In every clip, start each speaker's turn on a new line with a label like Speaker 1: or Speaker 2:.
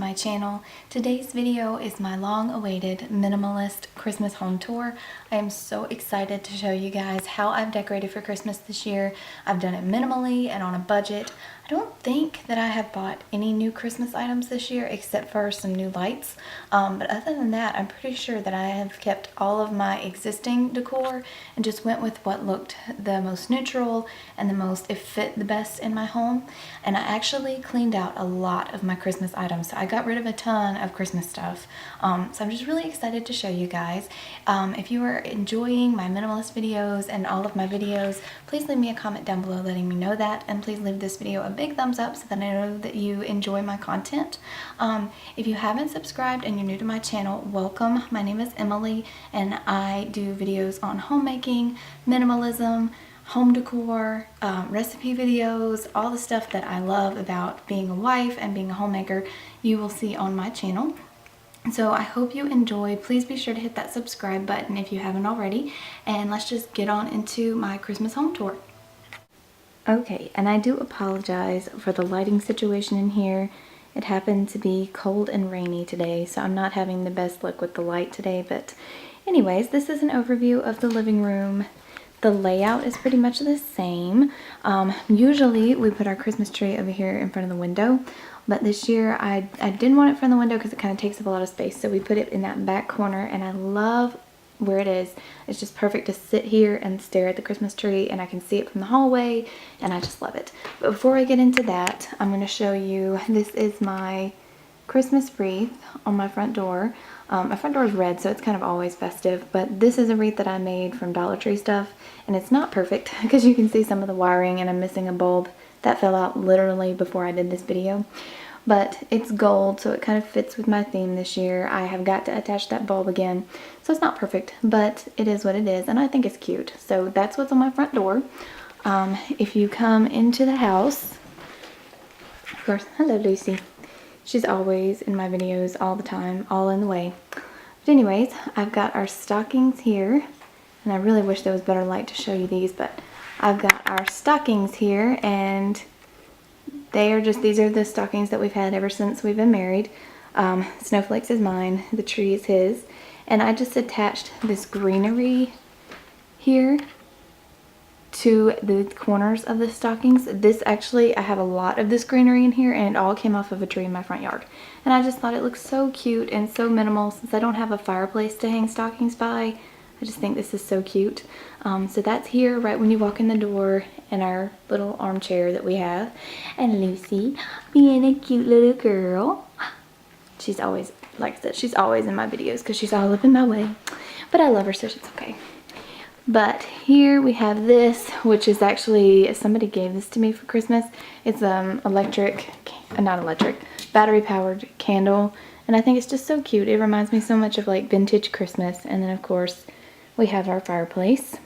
Speaker 1: my channel. Today's video is my long-awaited minimalist Christmas home tour. I am so excited to show you guys how I've decorated for Christmas this year. I've done it minimally and on a budget. I don't think that I have bought any new Christmas items this year except for some new lights. But other than that, I'm pretty sure that I have kept all of my existing decor and just went with what looked the most neutral and it fit the best in my home. And I actually cleaned out a lot of my Christmas items. So I got rid of a ton of Christmas stuff. So I'm just really excited to show you guys. If you are enjoying my minimalist videos and all of my videos, please leave me a comment down below letting me know that. And please leave this video a big thumbs up so that I know that you enjoy my content. If you haven't subscribed and you're new to my channel, welcome. My name is Emily and I do videos on homemaking, minimalism, home decor, recipe videos, all the stuff that I love about being a wife and being a homemaker you will see on my channel. So I hope you enjoy. Please be sure to hit that subscribe button if you haven't already, and let's just get on into my Christmas home tour. Okay, and I do apologize for the lighting situation in here. It happened to be cold and rainy today, so I'm not having the best luck with the light today, but anyways, this is an overview of the living room. The layout is pretty much the same. Usually we put our Christmas tree over here in front of the window, but this year I didn't want it in front of the window because it kind of takes up a lot of space, so we put it in that back corner, and I love where it is. It's just perfect to sit here and stare at the Christmas tree, and I can see it from the hallway, and I just love it. But before I get into that, I'm going to show you, this is my Christmas wreath on my front door. My front door is red, so it's kind of always festive, but this is a wreath that I made from Dollar Tree stuff, and it's not perfect because you can see some of the wiring, and I'm missing a bulb that fell out literally before I did this video. But it's gold, so it kind of fits with my theme this year. I have got to attach that bulb again, so it's not perfect, but it is what it is, and I think it's cute. So that's what's on my front door. If you come into the house, of course, hello Lucy. She's always in my videos all the time, all in the way. But anyways, I've got our stockings here, and I really wish there was better light to show you these, but I've got our stockings here, and these are the stockings that we've had ever since we've been married. Snowflakes is mine, the tree is his, and I just attached this greenery here to the corners of the stockings. This actually, I have a lot of this greenery in here, and it all came off of a tree in my front yard. And I just thought it looked so cute and so minimal. Since I don't have a fireplace to hang stockings by, I just think this is so cute. So that's here right when you walk in the door, in our little armchair that we have. And Lucy, being a cute little girl. She's always, like I said, she's always in my videos because she's all up in my way. But I love her, so it's okay. But here we have this, which is actually, somebody gave this to me for Christmas. It's battery powered candle, and I think it's just so cute. It reminds me so much of like vintage Christmas. And then of course we have our fireplace,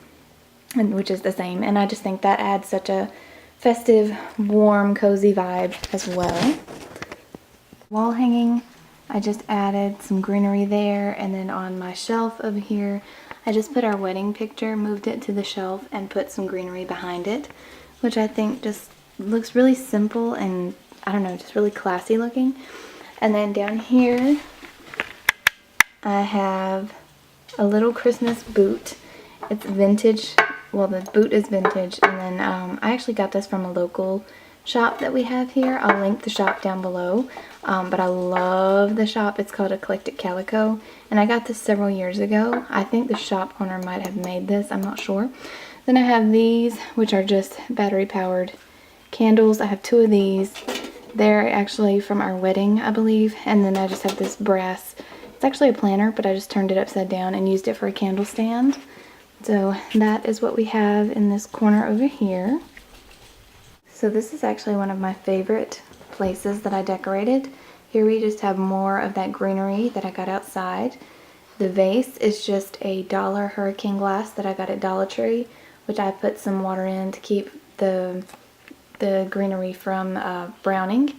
Speaker 1: which is the same, and I just think that adds such a festive, warm, cozy vibe as well. Wall hanging, I just added some greenery there, and then on my shelf over here I just put our wedding picture, moved it to the shelf, and put some greenery behind it, which I think just looks really simple and, I don't know, just really classy looking. And then down here I have a little Christmas boot. It's vintage. Well, the boot is vintage, and then I actually got this from a local shop that we have here. I'll link the shop down below, but I love the shop. It's called Eclectic Calico, and I got this several years ago. I think the shop owner might have made this, I'm not sure. Then I have these, which are just battery powered candles. I have two of these. They're actually from our wedding, I believe. And then I just have this brass, it's actually a planter, but I just turned it upside down and used it for a candle stand. So that is what we have in this corner over here. So this is actually one of my favorite places that I decorated. Here we just have more of that greenery that I got outside. The vase is just a $1 hurricane glass that I got at Dollar Tree, which I put some water in to keep the greenery from browning.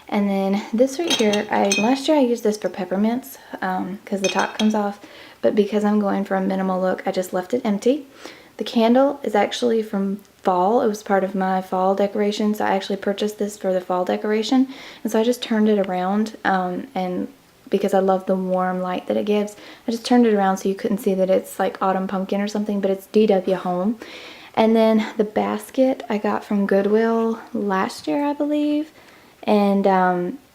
Speaker 1: And then this right here, last year I used this for peppermints because the top comes off, but because I'm going for a minimal look, I just left it empty. The candle is actually from fall. It was part of my fall decoration, so I actually purchased this for the fall decoration. And so I just turned it around, and because I love the warm light that it gives, I just turned it around so you couldn't see that it's like autumn pumpkin or something, but it's DW Home. And then the basket I got from Goodwill last year, I believe, and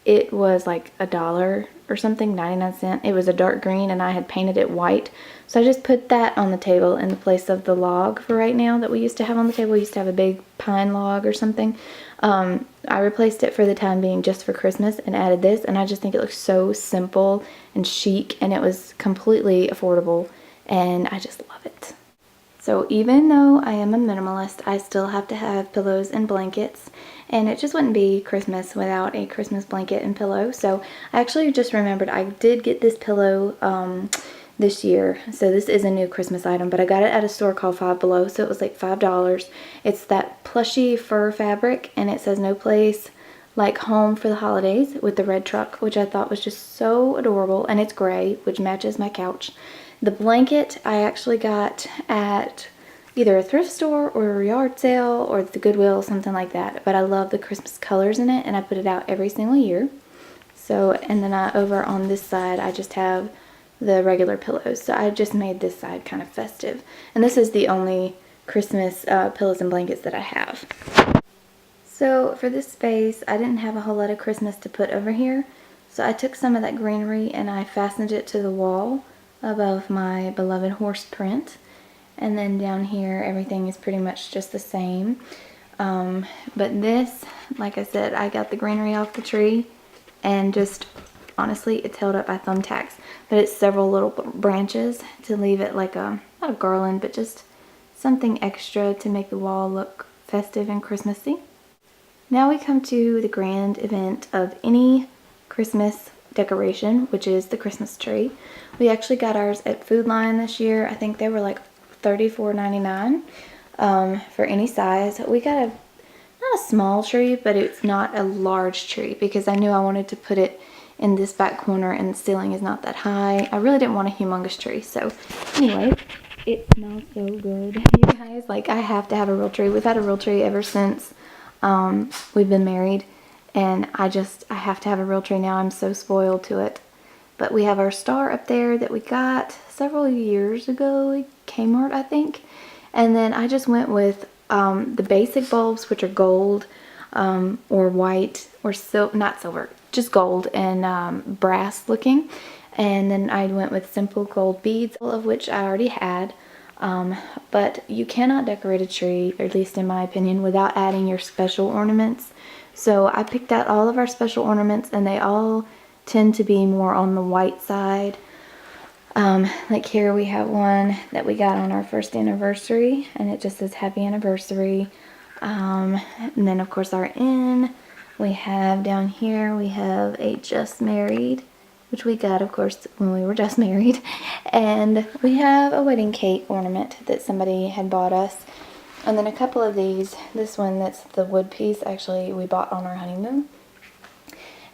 Speaker 1: it was like $1 or something, 99¢. It was a dark green and I had painted it white. So I just put that on the table in the place of the log for right now that we used to have on the table. We used to have a big pine log or something. I replaced it for the time being just for Christmas and added this, and I just think it looks so simple and chic, and it was completely affordable, and I just love it. So even though I am a minimalist, I still have to have pillows and blankets, and it just wouldn't be Christmas without a Christmas blanket and pillow. So I actually just remembered I did get this pillow this year. So this is a new Christmas item, but I got it at a store called Five Below, so it was like $5. It's that plushy fur fabric, and it says no place like home for the holidays with the red truck, which I thought was just so adorable, and it's gray, which matches my couch. The blanket I actually got at either a thrift store or a yard sale or the Goodwill, something like that. But I love the Christmas colors in it, and I put it out every single year. So, and then over on this side, I just have the regular pillows. So I just made this side kind of festive. And this is the only Christmas pillows and blankets that I have. So for this space, I didn't have a whole lot of Christmas to put over here. So I took some of that greenery and I fastened it to the wall above my beloved horse print, and then down here everything is pretty much just the same, but this, like I said, I got the greenery off the tree, and just honestly it's held up by thumbtacks, but it's several little branches to leave it like a, not a garland, but just something extra to make the wall look festive and Christmassy. Now we come to the grand event of any Christmas decoration, which is the Christmas tree. We actually got ours at Food Lion this year. I think they were like $34.99 for any size. We got not a small tree, but it's not a large tree because I knew I wanted to put it in this back corner and the ceiling is not that high. I really didn't want a humongous tree. So anyway, it smells so good, you guys. Like, I have to have a real tree. We've had a real tree ever since we've been married. And I have to have a real tree now. I'm so spoiled to it. But we have our star up there that we got several years ago at Kmart, I think. And then I just went with the basic bulbs, which are gold or white or not silver, just gold and brass looking. And then I went with simple gold beads, all of which I already had. But you cannot decorate a tree, or at least in my opinion, without adding your special ornaments. So I picked out all of our special ornaments, and they all tend to be more on the white side. Like here we have one that we got on our first anniversary, and it just says happy anniversary. And then of course our N. We have down here, we have a just married, which we got of course when we were just married. And we have a wedding cake ornament that somebody had bought us. And then a couple of these, this one that's the wood piece, actually we bought on our honeymoon.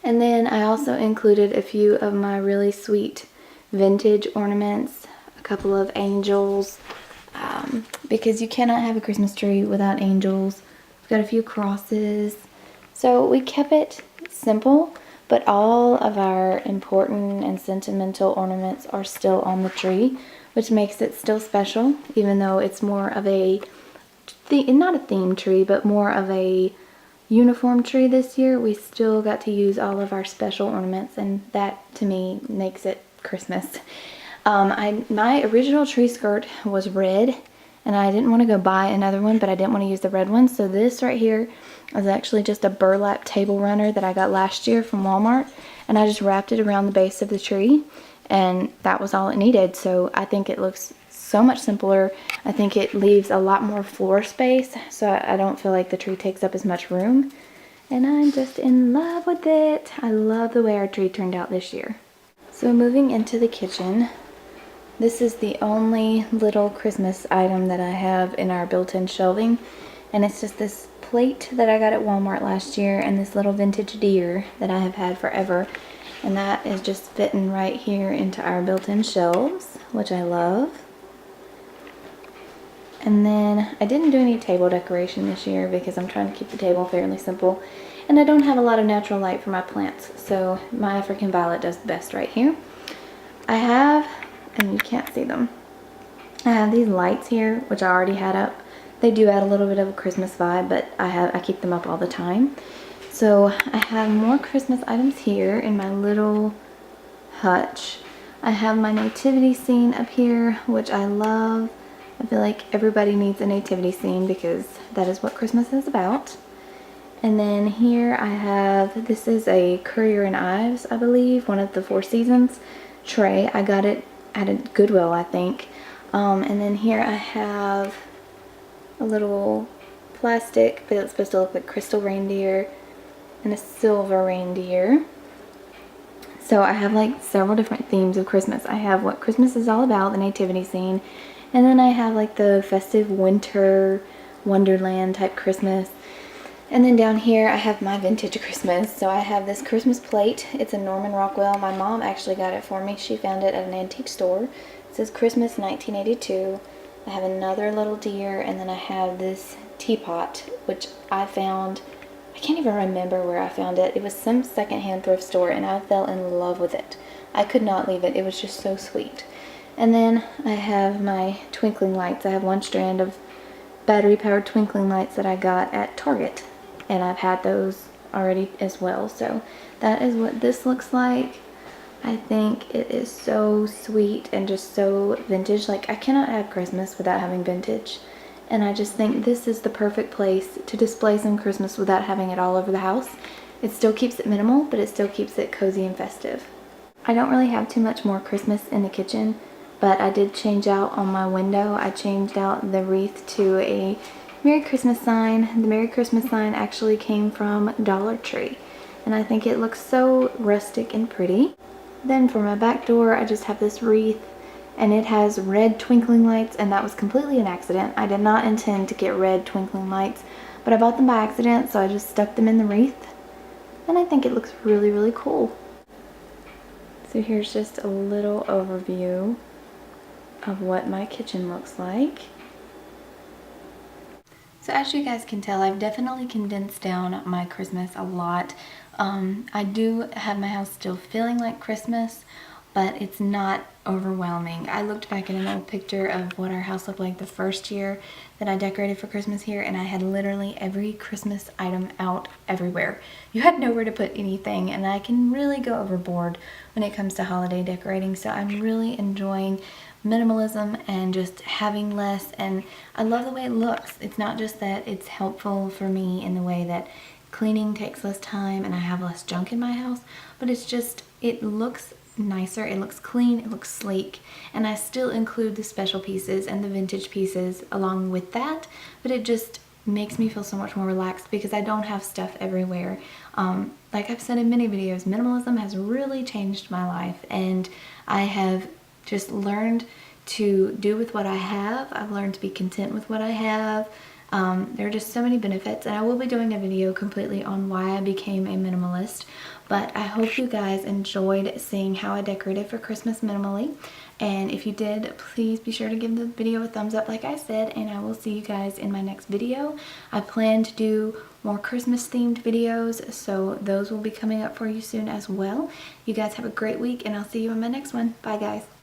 Speaker 1: And then I also included a few of my really sweet vintage ornaments, a couple of angels, because you cannot have a Christmas tree without angels. We've got a few crosses. So we kept it simple, but all of our important and sentimental ornaments are still on the tree, which makes it still special, even though it's more of a not a theme tree, but more of a uniform tree this year. We still got to use all of our special ornaments, and that to me makes it Christmas. My original tree skirt was red, and I didn't want to go buy another one, but I didn't want to use the red one. So this right here is actually just a burlap table runner that I got last year from Walmart, and I just wrapped it around the base of the tree, and that was all it needed. So I think it looks so much simpler. I think it leaves a lot more floor space, so I don't feel like the tree takes up as much room, and I'm just in love with it. I love the way our tree turned out this year. So moving into the kitchen, this is the only little Christmas item that I have in our built-in shelving, and it's just this plate that I got at Walmart last year and this little vintage deer that I have had forever, and that is just fitting right here into our built-in shelves, which I love. And then I didn't do any table decoration this year because I'm trying to keep the table fairly simple. And I don't have a lot of natural light for my plants, so my African violet does the best right here. I have, and you can't see them, I have these lights here, which I already had up. They do add a little bit of a Christmas vibe, but I keep them up all the time. So I have more Christmas items here in my little hutch. I have my nativity scene up here, which I love. I feel like everybody needs a nativity scene because that is what Christmas is about. And then here I have, this is a Currier and Ives, I believe, one of the Four Seasons tray. I got it at a Goodwill, I think. And then here I have a little plastic, but it's supposed to look like crystal reindeer and a silver reindeer. So I have like several different themes of Christmas. I have what Christmas is all about, the nativity scene, and then I have like the festive winter wonderland type Christmas. And then down here I have my vintage Christmas. So I have this Christmas plate. It's a Norman Rockwell. My mom actually got it for me. She found it at an antique store. It says Christmas 1982. I have another little deer, and then I have this teapot, which I found, I can't even remember where I found it. It was some secondhand thrift store, and I fell in love with it. I could not leave it. It was just so sweet. And then I have my twinkling lights. I have one strand of battery-powered twinkling lights that I got at Target, and I've had those already as well. So that is what this looks like. I think it is so sweet and just so vintage. Like, I cannot have Christmas without having vintage. And I just think this is the perfect place to display some Christmas without having it all over the house. It still keeps it minimal, but it still keeps it cozy and festive. I don't really have too much more Christmas in the kitchen, but I did change out on my window. I changed out the wreath to a Merry Christmas sign. The Merry Christmas sign actually came from Dollar Tree, and I think it looks so rustic and pretty. Then for my back door, I just have this wreath, and it has red twinkling lights, and that was completely an accident. I did not intend to get red twinkling lights, but I bought them by accident, so I just stuck them in the wreath, and I think it looks really, really cool. So here's just a little overview of what my kitchen looks like. So as you guys can tell, I've definitely condensed down my Christmas a lot. I do have my house still feeling like Christmas, but it's not overwhelming. I looked back at an old picture of what our house looked like the first year that I decorated for Christmas here, and I had literally every Christmas item out everywhere. You had nowhere to put anything, and I can really go overboard when it comes to holiday decorating, so I'm really enjoying minimalism and just having less, and I love the way it looks. It's not just that it's helpful for me in the way that cleaning takes less time and I have less junk in my house, but it's just, it looks nicer, it looks clean, it looks sleek, and I still include the special pieces and the vintage pieces along with that, but it just makes me feel so much more relaxed because I don't have stuff everywhere. Like I've said in many videos, minimalism has really changed my life, and I have just learned to do with what I have. I've learned to be content with what I have. There are just so many benefits, and I will be doing a video completely on why I became a minimalist, but I hope you guys enjoyed seeing how I decorated for Christmas minimally, and if you did, please be sure to give the video a thumbs up like I said, and I will see you guys in my next video. I plan to do more Christmas themed videos, so those will be coming up for you soon as well. You guys have a great week, and I'll see you in my next one. Bye guys.